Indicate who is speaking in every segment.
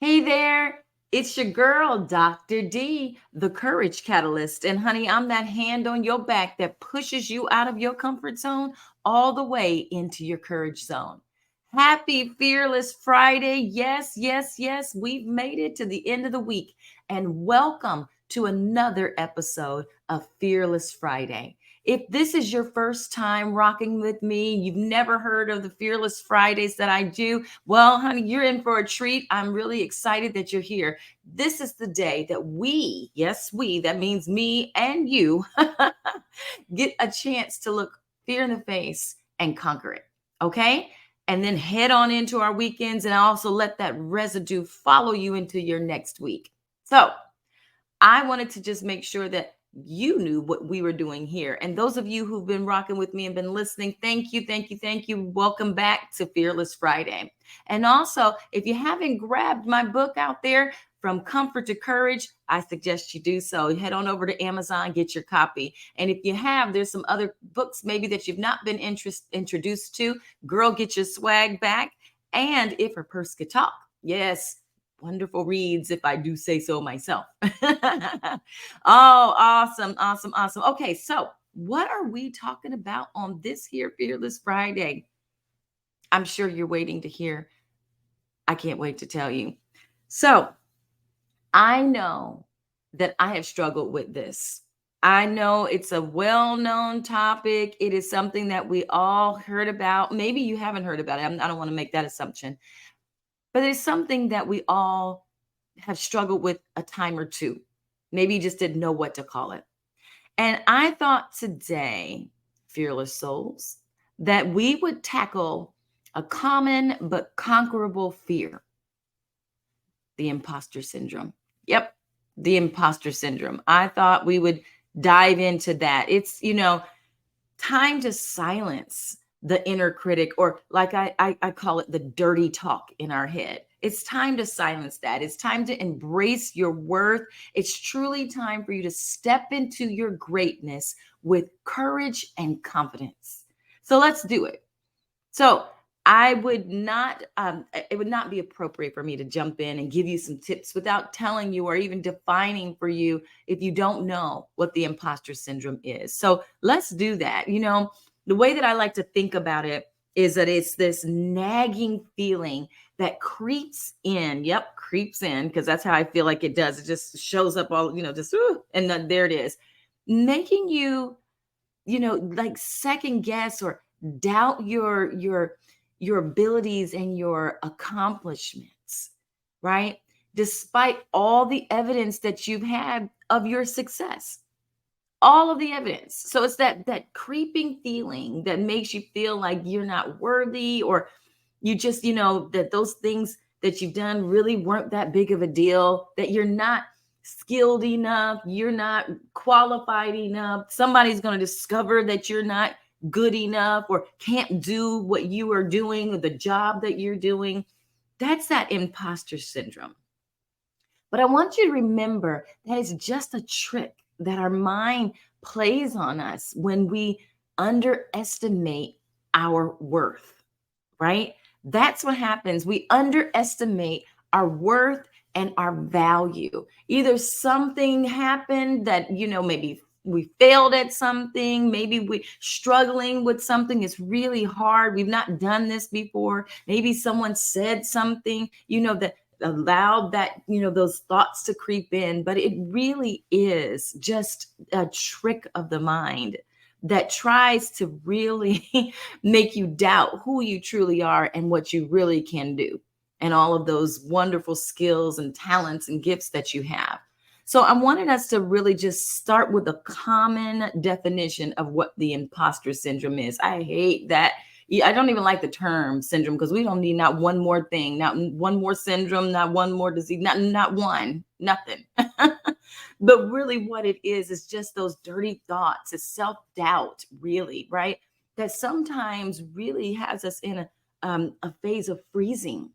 Speaker 1: Hey there, it's your girl, Dr. D, the courage catalyst. And honey, I'm that hand on your back that pushes you out of your comfort zone all the way into your courage zone. Happy Fearless Friday. Yes, yes, yes. We've made it to the end of the week. And welcome to another episode of Fearless Friday. If this is your first time rocking with me, you've never heard of the Fearless Fridays that I do, well, honey, you're in for a treat. I'm really excited that you're here. This is the day that we, yes, we, that means me and you, get a chance to look fear in the face and conquer it. Okay? And then head on into our weekends and also let that residue follow you into your next week. So, I wanted to just make sure that you knew what we were doing here. And those of you who've been rocking with me and been listening, thank you, thank you, thank you. Welcome back to Fearless Friday. And also, if you haven't grabbed my book out there, From Comfort to Courage, I suggest you do so. Head on over to Amazon, get your copy. And if you have, there's some other books maybe that you've not been introduced to. Girl, get your swag back. And if her purse could talk, yes, wonderful reads, if I do say so myself. Oh, awesome, awesome, awesome. Okay, so what are we talking about on this here Fearless Friday? I'm sure you're waiting to hear. I can't wait to tell you. So I know that I have struggled with this. I know it's a well known topic. It is something that we all heard about. Maybe you haven't heard about it. I don't want to make that assumption, but it's something that we all have struggled with a time or two. Maybe you just didn't know what to call it. And I thought today, fearless souls, that we would tackle a common but conquerable fear, the imposter syndrome. Yep, the imposter syndrome. I thought we would dive into that. It's, time to silence the inner critic, or like I call it, the dirty talk in our head. It's time to silence that. It's time to embrace your worth. It's truly time for you to step into your greatness with courage and confidence. So let's do it. So I would not, it would not be appropriate for me to jump in and give you some tips without telling you or even defining for you if you don't know what the imposter syndrome is. So let's do that. The way that I like to think about it is that it's this nagging feeling that creeps in. Yep, creeps in, because that's how I feel like it does. It just shows up all, just, and then there it is, making you, like second guess or doubt your abilities and your accomplishments, right? Despite all the evidence that you've had of your success, all of the evidence. So it's that creeping feeling that makes you feel like you're not worthy, or you just, that those things that you've done really weren't that big of a deal, that you're not skilled enough, you're not qualified enough. Somebody's going to discover that you're not good enough or can't do what you are doing or the job that you're doing. That's that imposter syndrome. But I want you to remember that it's just a trick that our mind plays on us when we underestimate our worth, right? That's what happens. We underestimate our worth and our value. Either something happened that, maybe we failed at something, maybe we struggling with something, it's really hard, we've not done this before, maybe someone said something, that allowed that, those thoughts to creep in. But it really is just a trick of the mind that tries to really make you doubt who you truly are and what you really can do, and all of those wonderful skills and talents and gifts that you have. So I wanted us to really just start with a common definition of what the imposter syndrome is. I hate that. I don't even like the term syndrome, because we don't need not one more thing, not one more syndrome, not one more disease, not one, nothing. But really what it is just those dirty thoughts, it's self-doubt, really, right? That sometimes really has us in a phase of freezing.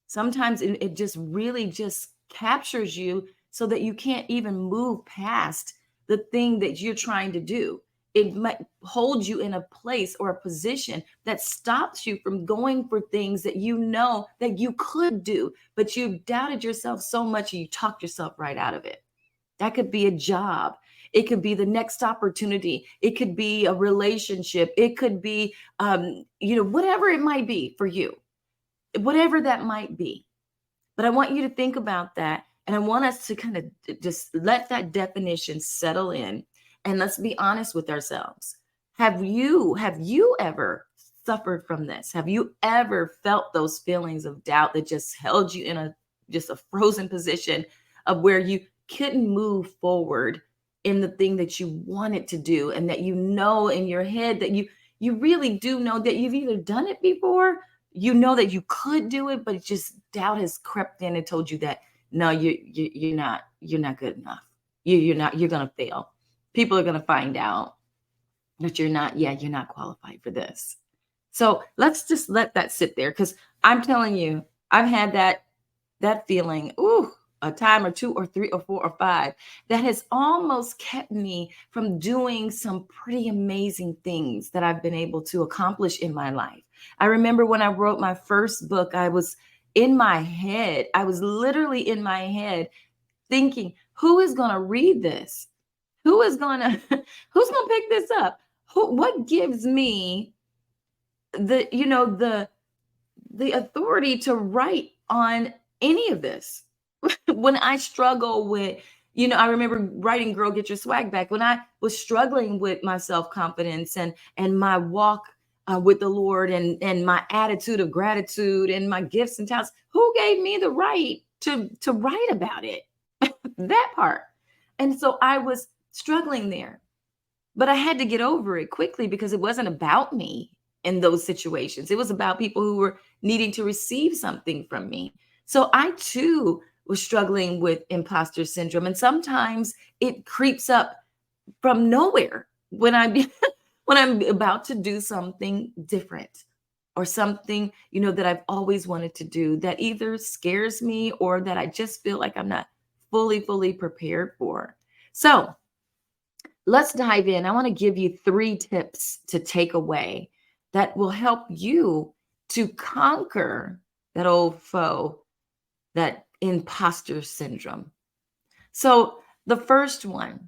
Speaker 1: Sometimes it just really just captures you so that you can't even move past the thing that you're trying to do. It might hold you in a place or a position that stops you from going for things that you know that you could do, but you doubted yourself so much and you talked yourself right out of it. That could be a job. It could be the next opportunity. It could be a relationship. It could be, whatever it might be for you, whatever that might be. But I want you to think about that. And I want us to kind of just let that definition settle in. And let's be honest with ourselves. Have you ever suffered from this? Have you ever felt those feelings of doubt that just held you in a frozen position of where you couldn't move forward in the thing that you wanted to do, and that you know in your head that you really do know that you've either done it before, you know that you could do it, but just doubt has crept in and told you that no, you're not good enough. You're gonna fail. People are gonna find out that you're not qualified for this. So let's just let that sit there, because I'm telling you, I've had that feeling, ooh, a time or two or three or four or five, that has almost kept me from doing some pretty amazing things that I've been able to accomplish in my life. I remember when I wrote my first book, I was in my head. I was literally in my head thinking, who is going to read this? Who is going to who's going to pick this up? What gives me the authority to write on any of this? When I struggle with, I remember writing Girl Get Your Swag Back when I was struggling with my self-confidence and my walk with the Lord, and my attitude of gratitude and my gifts and talents. Who gave me the right to write about it? That part. And so I was struggling there, but I had to get over it quickly, because it wasn't about me in those situations. It was about people who were needing to receive something from me. So I too was struggling with imposter syndrome. And sometimes it creeps up from nowhere when when I'm about to do something different, or something, that I've always wanted to do, that either scares me or that I just feel like I'm not fully prepared for. So let's dive in. I want to give you 3 tips to take away that will help you to conquer that old foe, that imposter syndrome. So, the first one,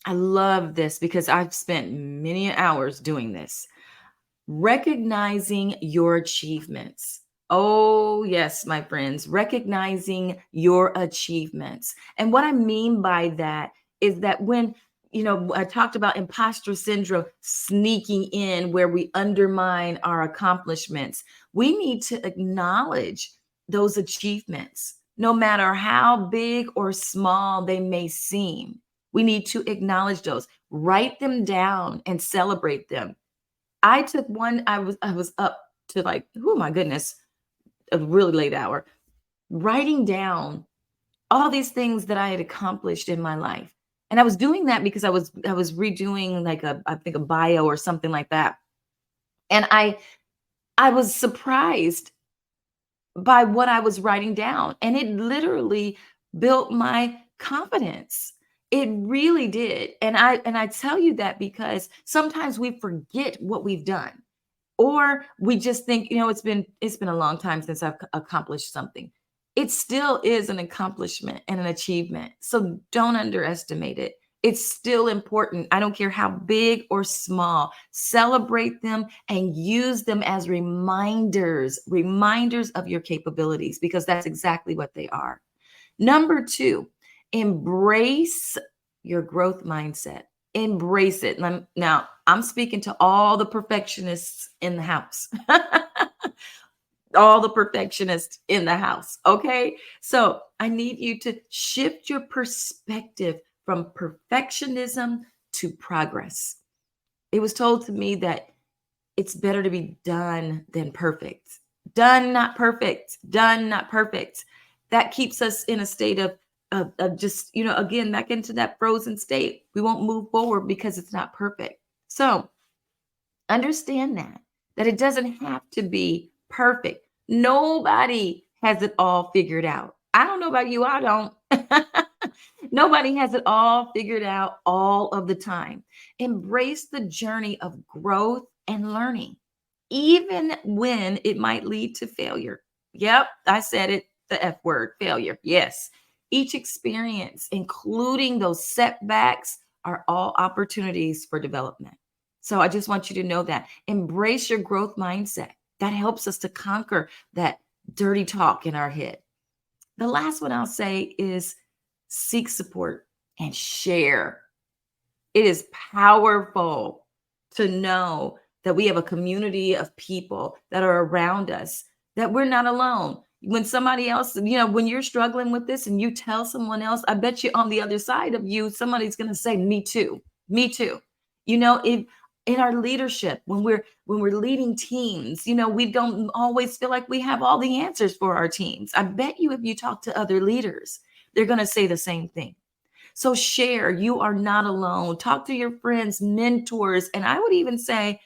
Speaker 1: I love this because I've spent many hours doing this. Recognizing your achievements. Oh, yes, my friends, recognizing your achievements. And what I mean by that is that when, I talked about imposter syndrome sneaking in where we undermine our accomplishments, we need to acknowledge those achievements, no matter how big or small they may seem. We need to acknowledge those, write them down, and celebrate them. I took one, I was up to, like, oh my goodness, a really late hour, writing down all these things that I had accomplished in my life. And I was doing that because I was redoing, like, I think a bio or something like that. And I was surprised by what I was writing down, and it literally built my confidence. It really did. And I tell you that because sometimes we forget what we've done, or we just think, it's been a long time since I've accomplished something. It still is an accomplishment and an achievement. So don't underestimate it. It's still important. I don't care how big or small. Celebrate them and use them as reminders of your capabilities, because that's exactly what they are. Number 2, embrace your growth mindset. Embrace it. Now, I'm speaking to all the perfectionists in the house. All the perfectionists in the house. Okay. So I need you to shift your perspective from perfectionism to progress. It was told to me that it's better to be done than perfect. Done, not perfect. Done, not perfect. That keeps us in a state of just, again, back into that frozen state. We won't move forward because it's not perfect. So understand that it doesn't have to be perfect. Nobody has it all figured out. I don't know about you. I don't. Nobody has it all figured out all of the time. Embrace the journey of growth and learning, even when it might lead to failure. Yep, I said it, the F word, failure. Yes. Each experience, including those setbacks, are all opportunities for development. So I just want you to know that. Embrace your growth mindset. That helps us to conquer that dirty talk in our head. The last one I'll say is seek support and share. It is powerful to know that we have a community of people that are around us, that we're not alone. When somebody else, when you're struggling with this and you tell someone else, I bet you on the other side of you, somebody's going to say, me too, me too. If in our leadership, when we're leading teams, we don't always feel like we have all the answers for our teams. I bet you if you talk to other leaders, they're going to say the same thing. So share, you are not alone. Talk to your friends, mentors, and I would even say,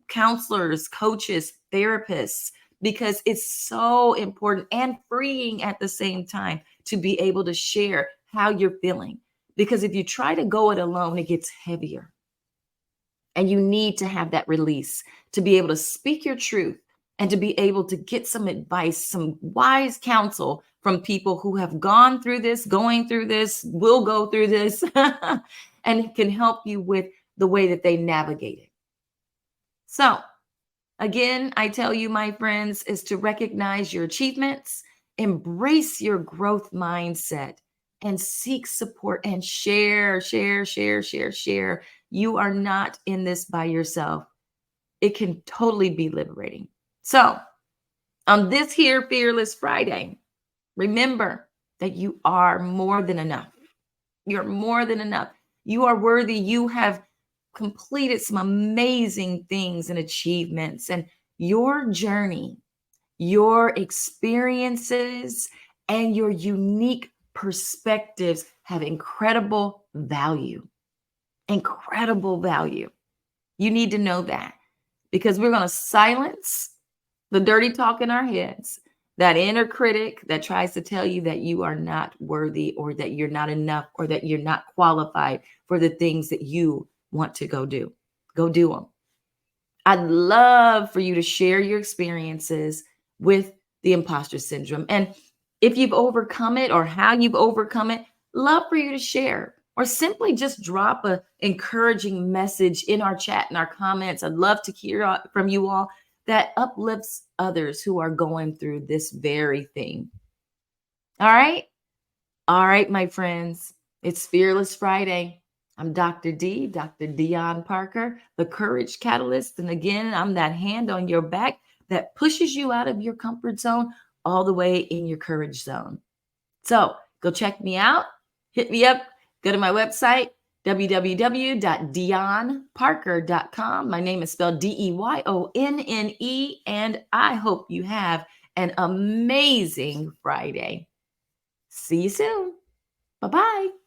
Speaker 1: counselors, coaches, therapists, because it's so important and freeing at the same time to be able to share how you're feeling. Because if you try to go it alone, it gets heavier. And you need to have that release to be able to speak your truth and to be able to get some advice, some wise counsel from people who have gone through this, going through this, will go through this, and can help you with the way that they navigate it. So, again, I tell you, my friends, is to recognize your achievements, embrace your growth mindset, and seek support and share, share, share, share, share. You are not in this by yourself. It can totally be liberating. So, on this here Fearless Friday, remember that you are more than enough. You're more than enough. You are worthy. You have completed some amazing things and achievements, and your journey, your experiences, and your unique perspectives have incredible value. Incredible value. You need to know that, because we're going to silence the dirty talk in our heads, that inner critic that tries to tell you that you are not worthy, or that you're not enough, or that you're not qualified for the things that you want to go do. Go do them. I'd love for you to share your experiences with the imposter syndrome. And if you've overcome it or how you've overcome it, love for you to share, or simply just drop an encouraging message in our chat, in our comments. I'd love to hear from you all that uplifts others who are going through this very thing. All right? All right, my friends. It's Fearless Friday. I'm Dr. D, Dr. Dion Parker, the Courage Catalyst. And again, I'm that hand on your back that pushes you out of your comfort zone all the way in your courage zone. So go check me out. Hit me up. Go to my website, www.dionparker.com. My name is spelled Deyonne, and I hope you have an amazing Friday. See you soon. Bye-bye.